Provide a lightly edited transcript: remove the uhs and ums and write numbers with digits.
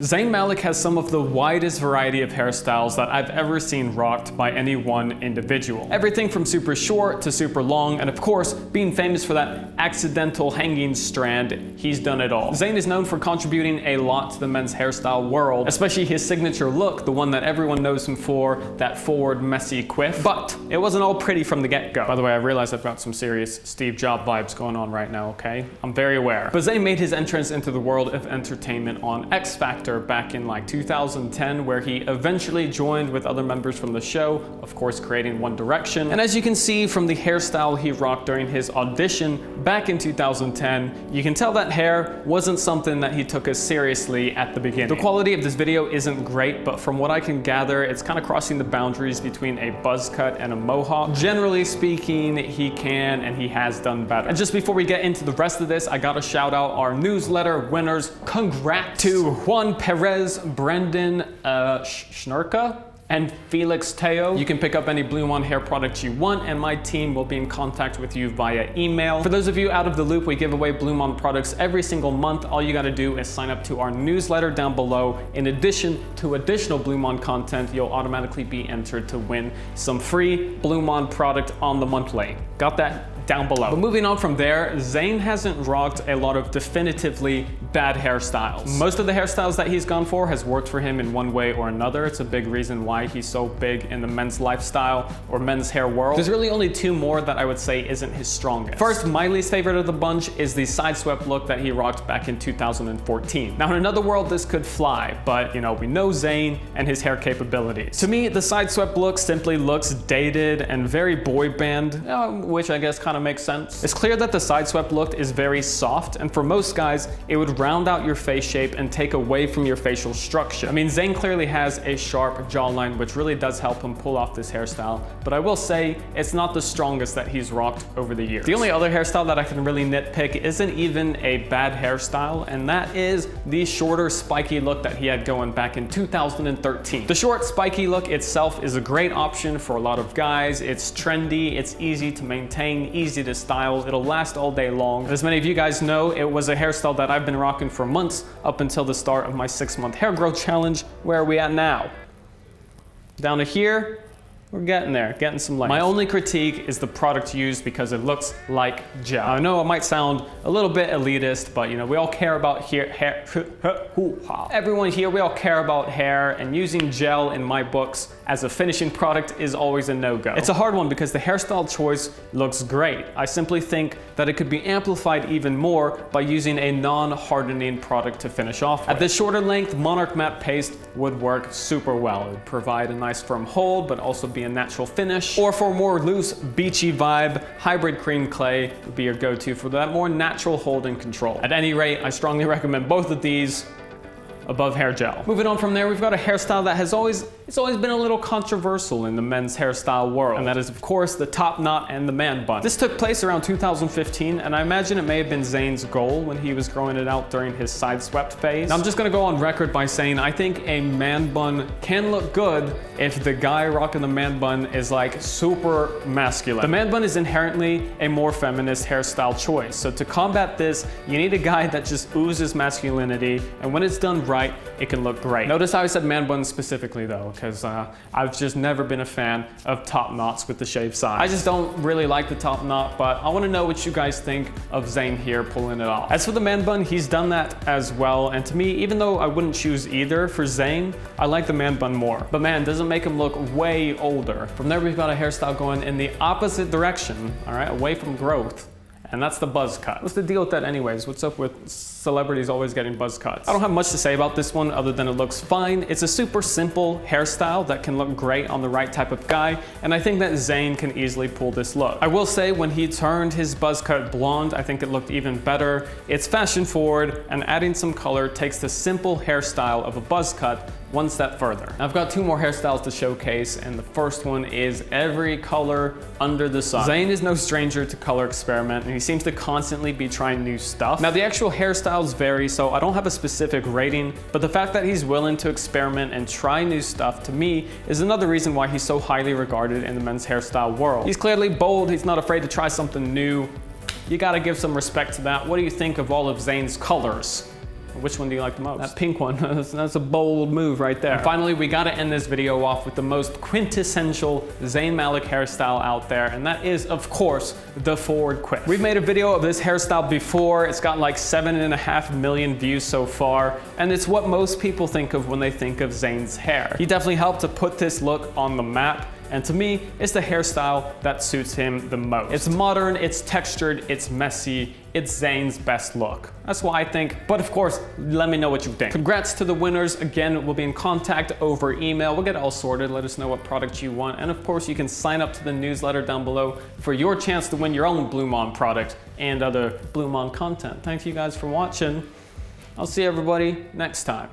Zayn Malik has some of the widest variety of hairstyles that I've ever seen rocked by any one individual. Everything from super short to super long, and of course, being famous for that accidental hanging strand, he's done it all. Zayn is known for contributing a lot to the men's hairstyle world, especially his signature look, the one that everyone knows him for, that forward messy quiff. But it wasn't all pretty from the get-go. By the way, I realize I've got some serious Steve Jobs vibes going on right now, okay? I'm very aware. But Zayn made his entrance into the world of entertainment on X Factor back in like 2010, where he eventually joined with other members from the show, of course creating One Direction. And as you can see from the hairstyle he rocked during his audition back in 2010, you can tell that hair wasn't something that he took as seriously at the beginning. The quality of this video isn't great, but from what I can gather, it's kind of crossing the boundaries between a buzz cut and a mohawk. Generally speaking, he can and he has done better. And just before we get into the rest of this, I gotta shout out our newsletter winners. Congrats to Juan Perez, Brendan Schnurka, and Felix Teo. You can pick up any BluMaan hair products you want, and my team will be in contact with you via email. For those of you out of the loop, we give away BluMaan products every single month. All you gotta do is sign up to our newsletter down below. In addition to additional BluMaan content, you'll automatically be entered to win some free BluMaan product on the monthly. Got that? Down below. But moving on from there, Zayn hasn't rocked a lot of definitively bad hairstyles. Most of the hairstyles that he's gone for has worked for him in one way or another. It's a big reason why he's so big in the men's lifestyle or men's hair world. There's really only two more that I would say isn't his strongest. First, my least favorite of the bunch is the sideswept look that he rocked back in 2014. Now in another world this could fly, but you know, we know Zayn and his hair capabilities. To me, the sideswept look simply looks dated and very boy band, which I guess kind of makes sense. It's clear that the sideswept look is very soft, and for most guys, it would round out your face shape and take away from your facial structure. I mean, Zayn clearly has a sharp jawline, which really does help him pull off this hairstyle, but I will say it's not the strongest that he's rocked over the years. The only other hairstyle that I can really nitpick isn't even a bad hairstyle, and that is the shorter spiky look that he had going back in 2013. The short spiky look itself is a great option for a lot of guys. It's trendy, it's easy to maintain, easy to style, it'll last all day long. As many of you guys know, it was a hairstyle that I've been rocking for months up until the start of my 6-month hair growth challenge. Where are we at now? Down to here. We're getting there, getting some length. My only critique is the product used because it looks like gel. I know it might sound a little bit elitist, but you know, we all care about hair. Everyone here, we all care about hair, and using gel in my books as a finishing product is always a no-go. It's a hard one because the hairstyle choice looks great. I simply think that it could be amplified even more by using a non-hardening product to finish off with. At this shorter length, Monarch Matte Paste would work super well. It would provide a nice firm hold, but also be a natural finish. Or for a more loose, beachy vibe, Hybrid Cream Clay would be your go-to for that more natural hold and control. At any rate, I strongly recommend both of these above hair gel. Moving on from there, we've got a hairstyle that has always been a little controversial in the men's hairstyle world, and that is of course the top knot and the man bun. This took place around 2015, and I imagine it may have been Zayn's goal when he was growing it out during his sideswept phase. Now, I'm just gonna go on record by saying I think a man bun can look good if the guy rocking the man bun is like super masculine. The man bun is inherently a more feminist hairstyle choice, so to combat this, you need a guy that just oozes masculinity, and when it's done right, it can look great. Notice how I said man bun specifically though, because I've just never been a fan of top knots with the shaved side. I just don't really like the top knot, but I want to know what you guys think of Zayn here pulling it off. As for the man bun, he's done that as well, and to me, even though I wouldn't choose either for Zayn, I like the man bun more. But man, doesn't make him look way older. From there, we've got a hairstyle going in the opposite direction, all right, away from growth. And that's the buzz cut. What's the deal with that anyways? What's up with celebrities always getting buzz cuts? I don't have much to say about this one other than it looks fine. It's a super simple hairstyle that can look great on the right type of guy, and I think that Zayn can easily pull this look. I will say when he turned his buzz cut blonde, I think it looked even better. It's fashion forward, and adding some color takes the simple hairstyle of a buzz cut one step further. I've got two more hairstyles to showcase, and the first one is every color under the sun. Zayn is no stranger to color experiment, and he seems to constantly be trying new stuff. Now the actual hairstyles vary, so I don't have a specific rating, but the fact that he's willing to experiment and try new stuff to me is another reason why he's so highly regarded in the men's hairstyle world. He's clearly bold, he's not afraid to try something new. You gotta give some respect to that. What do you think of all of Zayn's colors? Which one do you like the most? That pink one. That's a bold move right there. And finally, we gotta end this video off with the most quintessential Zayn Malik hairstyle out there, and that is, of course, the forward quiff. We've made a video of this hairstyle before. It's got like 7.5 million views so far, and it's what most people think of when they think of Zayn's hair. He definitely helped to put this look on the map, and to me, it's the hairstyle that suits him the most. It's modern, it's textured, it's messy, it's Zayn's best look. That's what I think, but of course, let me know what you think. Congrats to the winners. Again, we'll be in contact over email. We'll get it all sorted. Let us know what product you want. And of course, you can sign up to the newsletter down below for your chance to win your own BluMaan product and other BluMaan content. Thank you guys for watching. I'll see everybody next time.